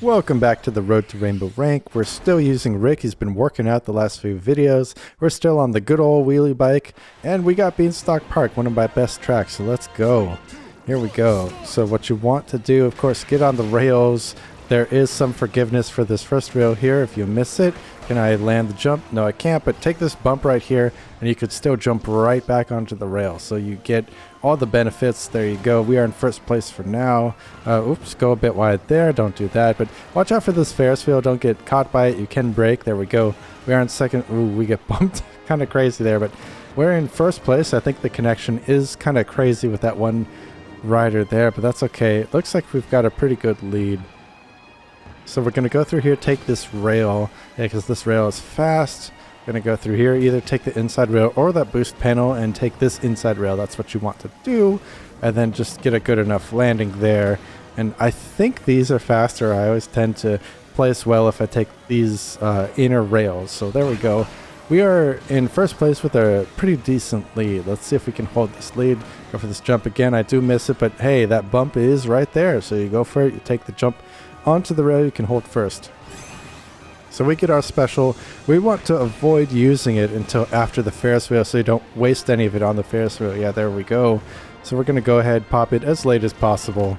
Welcome back to the Road to Rainbow Rank. We're still using Rick. He's been working out the last few videos. We're still on the good old wheelie bike, and we got Beanstalk Park, one of my best tracks, so let's go. Here we go. So what you want to do, of course, get on the rails. There is some forgiveness for this first rail here. If you miss it, can I land the jump? No, I can't, but take this bump right here, and you could still jump right back onto the rail. So you get all the benefits. There you go. We are in first place for now. Oops, go a bit wide there. Don't do that. But watch out for this Ferris wheel. Don't get caught by it. You can brake. There we go. We are in second. Ooh, we get bumped. Kind of crazy there, but we're in first place. I think the connection is kind of crazy with that one rider there, but that's okay. It looks like we've got a pretty good lead. So we're going to go through here, take this rail, because this rail is fast. We're going to go through here, either take the inside rail or that boost panel and take this inside rail. That's what you want to do, and then just get a good enough landing there. And I think these are faster. I always tend to place well if I take these inner rails. So there we go. We are in first place with a pretty decent lead. Let's see if we can hold this lead. Go for this jump again. I do miss it, but hey, that bump is right there. So you go for it, you take the jump onto the rail, you can hold first. So we get our special. We want to avoid using it until after the Ferris wheel so you don't waste any of it on the Ferris wheel. Yeah, there we go. So we're going to go ahead, pop it as late as possible.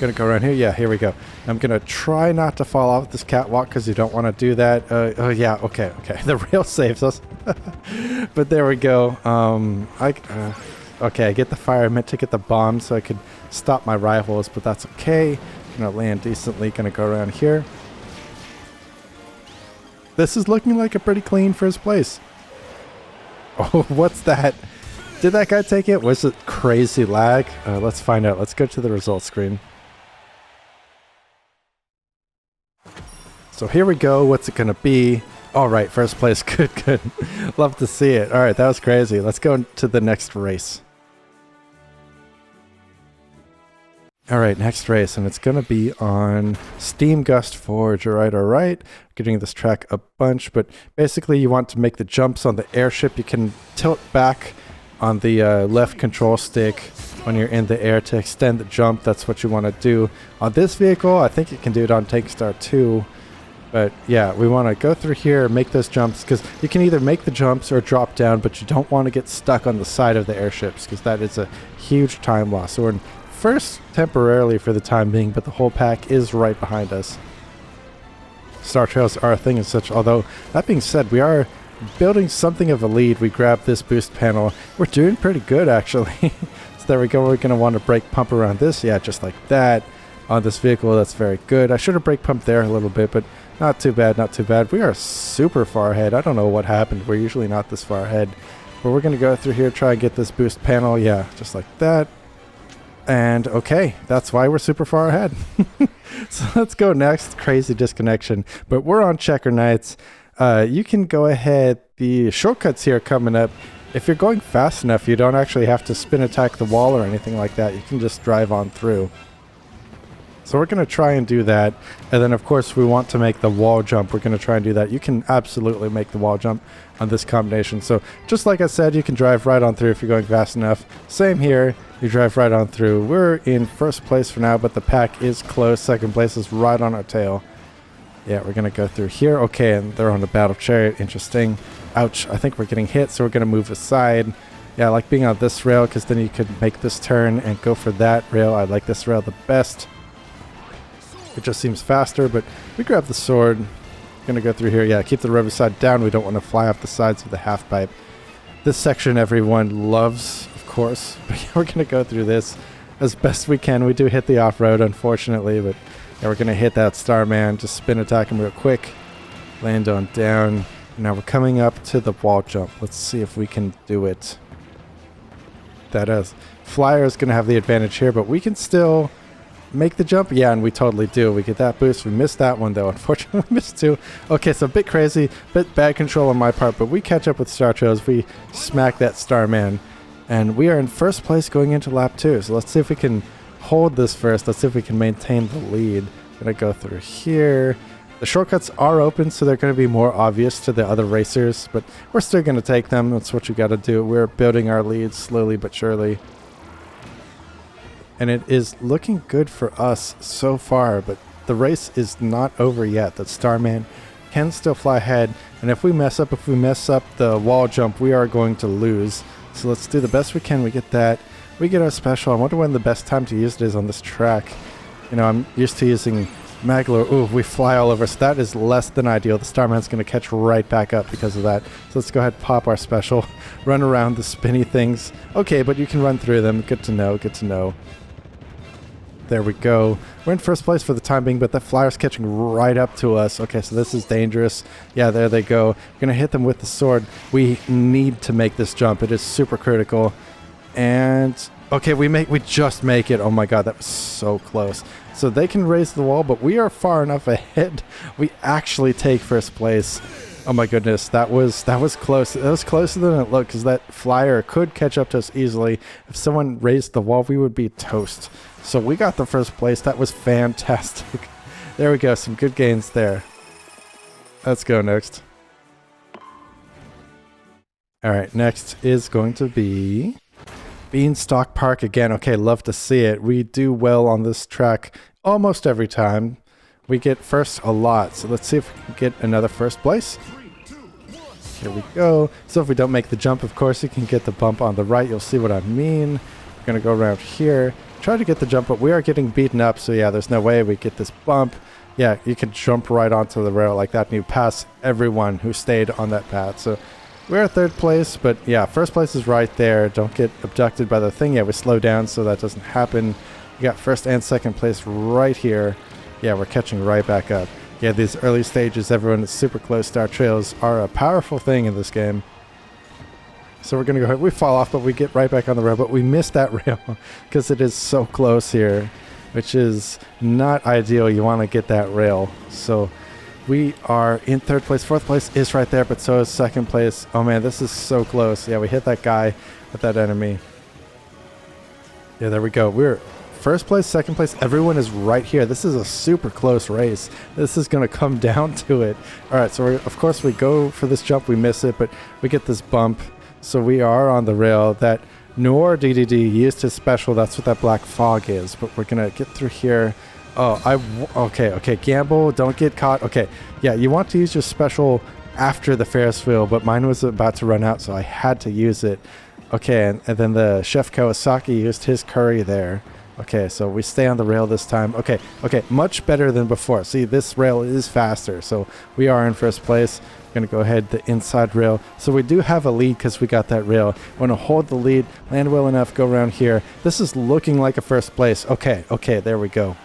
Going to go around here. Yeah, here we go. I'm going to try not to fall off this catwalk because you don't want to do that. Oh, yeah, okay. The rail saves us. But there we go. Okay, I get the fire. I meant to get the bomb so I could stop my rivals, but that's okay. Gonna land decently. Gonna go around here. This is looking like a pretty clean first place. Oh, what's that? Did that guy take it? Was it crazy lag? Let's find out. Let's go to the results screen. So here we go. What's it gonna be? All right, first place. Good. Love to see it. All right, that was crazy. Let's go to the next race. All right, next race, and it's going to be on Steam Gust Forge. All right. Getting this track a bunch, but basically you want to make the jumps on the airship. You can tilt back on the left control stick when you're in the air to extend the jump. That's what you want to do. On this vehicle, I think you can do it on Tank Star too. But yeah, we want to go through here, make those jumps, because you can either make the jumps or drop down, but you don't want to get stuck on the side of the airships, because that is a huge time loss. So we're in first temporarily for the time being, but the whole pack is right behind us. Star Trails are a thing and such, although that being said, we are building something of a lead. We grabbed this boost panel. We're doing pretty good, actually. So there we go. We're going to want to brake pump around this. Yeah, just like that. On this vehicle, that's very good. I should have brake pumped there a little bit, but not too bad. We are super far ahead. I don't know what happened. We're usually not this far ahead. But we're going to go through here, try and get this boost panel. Yeah, just like that. And okay, that's why we're super far ahead. So let's go next. Crazy disconnection. But we're on Checker Nights. You can go ahead. The shortcuts here coming up. If you're going fast enough, you don't actually have to spin attack the wall or anything like that. You can just drive on through. So we're going to try and do that. And then, of course, we want to make the wall jump. We're going to try and do that. You can absolutely make the wall jump on this combination. So just like I said, you can drive right on through if you're going fast enough. Same here. You drive right on through. We're in first place for now, but the pack is close. Second place is right on our tail. Yeah, we're going to go through here. Okay, and they're on the battle chariot. Interesting. Ouch. I think we're getting hit, so we're going to move aside. Yeah, I like being on this rail because then you could make this turn and go for that rail. I like this rail the best. It just seems faster, but we grab the sword. Gonna go through here. Yeah, keep the rubber side down. We don't want to fly off the sides of the half pipe. This section everyone loves, of course. But yeah, we're gonna go through this as best we can. We do hit the off-road, unfortunately, but yeah, we're gonna hit that Starman. Just spin attack him real quick. Land on down. Now we're coming up to the wall jump. Let's see if we can do it. That is. Flyer is gonna have the advantage here, but we can still make the jump. Yeah, and we totally do. We get that boost. We missed that one though. Unfortunately, we missed two. Okay, so a bit crazy, bit bad control on my part, but we catch up with Star Trails. We smack that Starman, and we are in first place going into lap 2. So let's see if we can hold this first. Let's see if we can maintain the lead. Gonna go through here. The shortcuts are open, so they're going to be more obvious to the other racers, but we're still going to take them. That's what you got to do. We're building our lead slowly but surely. and it is looking good for us so far, but the race is not over yet. The Starman can still fly ahead, and if we mess up the wall jump, we are going to lose. So let's do the best we can. We get that. We get our special. I wonder when the best time to use it is on this track. You know, I'm used to using Magler. Ooh, we fly all over, so that is less than ideal. The Starman's going to catch right back up because of that. So let's go ahead and pop our special. Run around the spinny things. Okay, but you can run through them. Good to know, good to know. There we go. We're in first place for the time being, but the flyer's catching right up to us. Okay, so this is dangerous. Yeah, there they go. We're going to hit them with the sword. We need to make this jump. It is super critical. And okay, we just make it. Oh my god, that was so close. So they can raise the wall, but we are far enough ahead. We actually take first place. Oh my goodness, that was close. That was closer than it looked, because that flyer could catch up to us easily. If someone raised the wall, we would be toast. So we got the first place. That was fantastic. There we go, some good gains there. Let's go next. All right, next is going to be Beanstalk Park again. Okay, love to see it. We do well on this track almost every time. We get first a lot, so let's see if we can get another first place. Here we go. So if we don't make the jump, of course, you can get the bump on the right. You'll see what I mean. We're going to go around here. Try to get the jump, but we are getting beaten up, so yeah, there's no way we get this bump. Yeah, you can jump right onto the rail like that, and you pass everyone who stayed on that path. So we're at third place, but yeah, first place is right there. Don't get abducted by the thing. Yeah, we slow down so that doesn't happen. We got first and second place right here. Yeah, we're catching right back up. Yeah, these early stages, everyone is super close. Star trails are a powerful thing in this game. So we're going to go ahead. We fall off, but we get right back on the rail. But we missed that rail because it is so close here, which is not ideal. You want to get that rail. So we are in third place. Fourth place is right there, but so is second place. Oh, man, this is so close. Yeah, we hit that guy with that enemy. Yeah, there we go. We're first place, second place, everyone is right here. This is a super close race. This is going to come down to it. All right, so of course we go for this jump. We miss it, but we get this bump. So we are on the rail. That Noor DDD used his special. That's what that black fog is. But we're going to get through here. Oh, okay. Gamble, don't get caught. Okay, yeah, you want to use your special after the Ferris wheel, but mine was about to run out, so I had to use it. Okay, and then the Chef Kawasaki used his curry there. Okay, so we stay on the rail this time. Okay, much better than before. See, this rail is faster, so we are in first place. We're going to go ahead the inside rail. So we do have a lead because we got that rail. Want to hold the lead, land well enough, go around here. This is looking like a first place. Okay, there we go.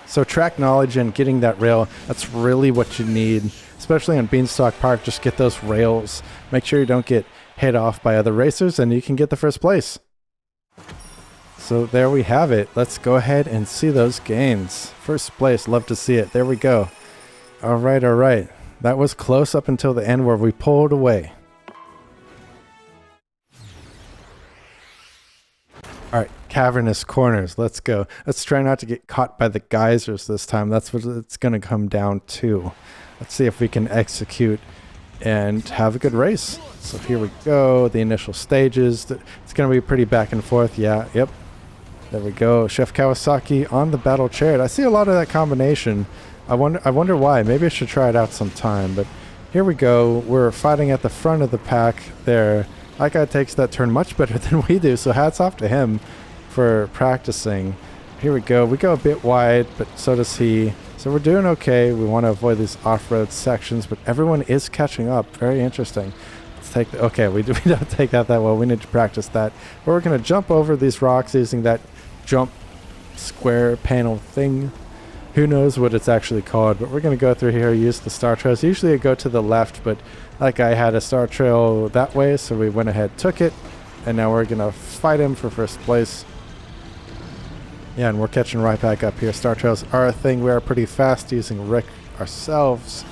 So track knowledge and getting that rail, that's really what you need, especially on Beanstalk Park. Just get those rails. Make sure you don't get hit off by other racers, and you can get the first place. So there we have it. Let's go ahead and see those gains. First place, love to see it. There we go. All right. That was close up until the end where we pulled away. All right, cavernous corners. Let's go. Let's try not to get caught by the geysers this time. That's what it's going to come down to. Let's see if we can execute and have a good race. So here we go. The initial stages. It's going to be pretty back and forth. Yeah, yep. There we go. Chef Kawasaki on the battle chariot. I see a lot of that combination. I wonder why. Maybe I should try it out sometime. But here we go. We're fighting at the front of the pack there. That guy takes that turn much better than we do, so hats off to him for practicing. Here we go. We go a bit wide, but so does he. So we're doing okay. We want to avoid these off-road sections, but everyone is catching up. Very interesting. Let's take okay, we don't take that well. We need to practice that. But we're going to jump over these rocks using that jump square panel thing. Who knows what it's actually called, but we're going to go through here, use the star trails. Usually I go to the left, but that guy had a star trail that way, so we went ahead, took it, and now we're going to fight him for first place. Yeah, and we're catching right back up here. Star trails are a thing. We are pretty fast using Rick ourselves,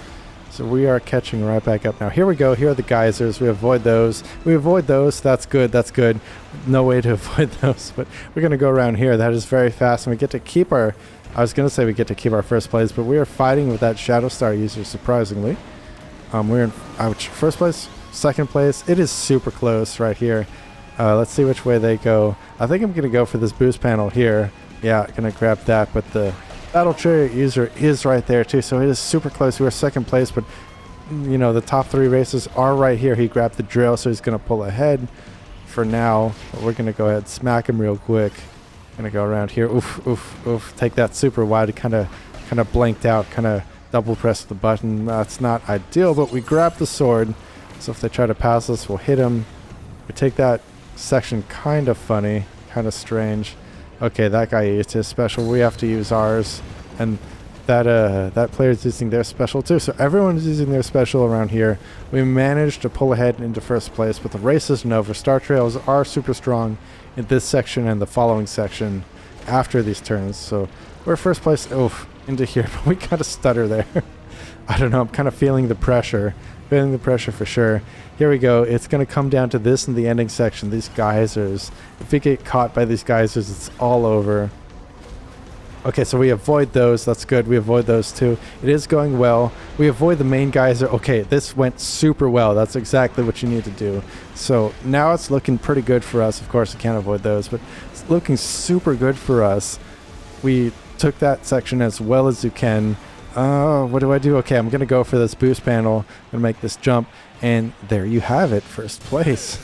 so we are catching right back up now. Here we go. Here are the geysers. We avoid those. That's good. No way to avoid those, but we're going to go around here. That is very fast, and we get to keep our... I was going to say we get to keep our first place, but we are fighting with that Shadow Star user, surprisingly. We're in first place, second place. It is super close right here. Let's see which way they go. I think I'm going to go for this boost panel here. Yeah, going to grab that, but the Battle Chariot user is right there too, so it is super close. We're second place, but you know, the top 3 races are right here. He grabbed the drill, so he's going to pull ahead for now. But we're going to go ahead and smack him real quick. Going to go around here. Oof, oof, oof. Take that super wide. Kind of blanked out. Kind of double press the button. That's not ideal, but we grab the sword. So if they try to pass us, we'll hit him. We take that section kind of funny, kind of strange. Okay, that guy used his special. We have to use ours. And that player's using their special too. So everyone's using their special around here. We managed to pull ahead into first place, but the race isn't over. Star Trails are super strong in this section and the following section after these turns. So we're first place into here, but we got a stutter there. I don't know. I'm kind of feeling the pressure. Feeling the pressure for sure. Here we go. It's going to come down to this in the ending section. These geysers. If we get caught by these geysers, it's all over. Okay, so we avoid those. That's good. We avoid those too. It is going well. We avoid the main geyser. Okay, this went super well. That's exactly what you need to do. So now it's looking pretty good for us. Of course, we can't avoid those, but it's looking super good for us. We took that section as well as you can. What do I do? Okay, I'm going to go for this boost panel. I'm going to make this jump. And there you have it. First place.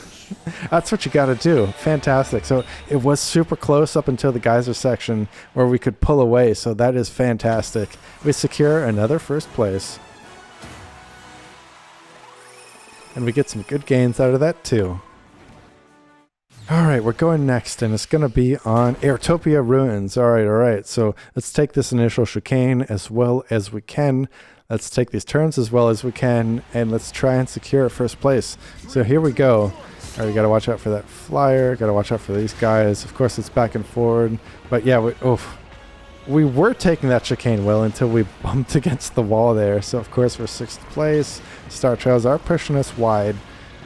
That's what you got to do. Fantastic. So it was super close up until the geyser section where we could pull away. So that is fantastic. We secure another first place. And we get some good gains out of that too. Alright, we're going next, and it's going to be on Airtopia Ruins. Alright. So let's take this initial chicane as well as we can. Let's take these turns as well as we can, and let's try and secure first place. So here we go. Alright, we got to watch out for that flyer. Got to watch out for these guys. Of course, it's back and forward. But yeah, we were taking that chicane well until we bumped against the wall there. So of course, we're 6th place. Star Trails are pushing us wide,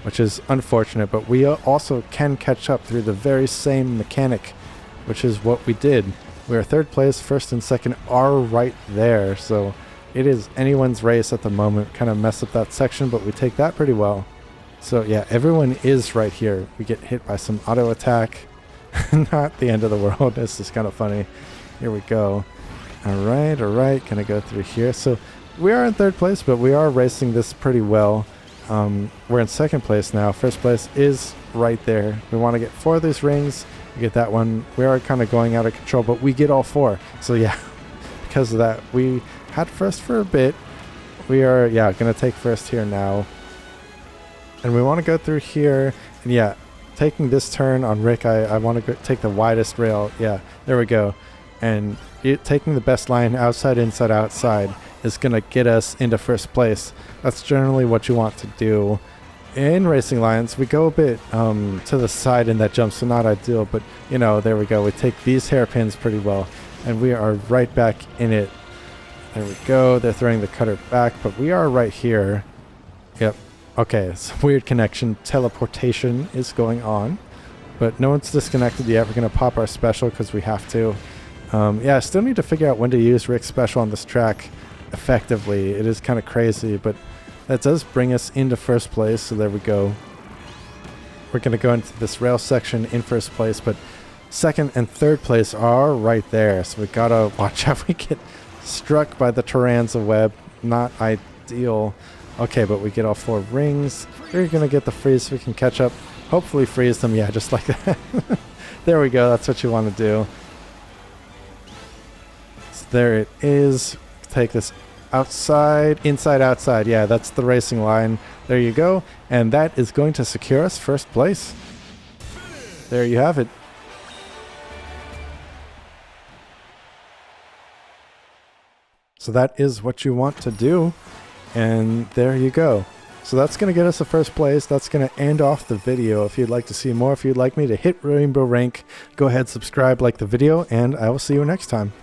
which is unfortunate, but we also can catch up through the very same mechanic, which is what we did. We are 3rd place, 1st and 2nd are right there, so it is anyone's race at the moment. Kind of mess up that section, but we take that pretty well. So yeah, everyone is right here. We get hit by some auto attack. Not the end of the world. This is kind of funny. Here we go. Alright, gonna go through here. So we are in 3rd place, but we are racing this pretty well. We're in 2nd place now. 1st place is right there. We want to get 4 of these rings. We get that one. We are kind of going out of control, but we get all 4. So yeah, because of that, we had 1st for a bit. We are, going to take 1st here now. And we want to go through here. And yeah, taking this turn on Rick, I want to take the widest rail. Yeah, there we go. And taking the best line outside, inside, outside is going to get us into 1st place. That's generally what you want to do. In racing lines, we go a bit to the side in that jump, so not ideal, but you know, there we go. We take these hairpins pretty well, and we are right back in it. There we go. They're throwing the cutter back, but we are right here. Yep. Okay, it's a weird connection. Teleportation is going on, but no one's disconnected yet. We're going to pop our special because we have to. Yeah, I still need to figure out when to use Rick's special on this track effectively. It is kind of crazy, but that does bring us into 1st place, so there we go. We're going to go into this rail section in 1st place, but 2nd and 3rd place are right there, so we gotta watch out we get struck by the Taranza web. Not ideal. Okay, but we get all 4 rings. We're going to get the freeze so we can catch up. Hopefully freeze them, yeah, just like that. There we go, that's what you want to do. So there it is. Take this outside, inside, outside. Yeah, that's the racing line. There you go. And that is going to secure us 1st place. There you have it. So that is what you want to do. And there you go. So that's going to get us a 1st place. That's going to end off the video. If you'd like to see more, if you'd like me to hit Rainbow Rank, go ahead, subscribe, like the video, and I will see you next time.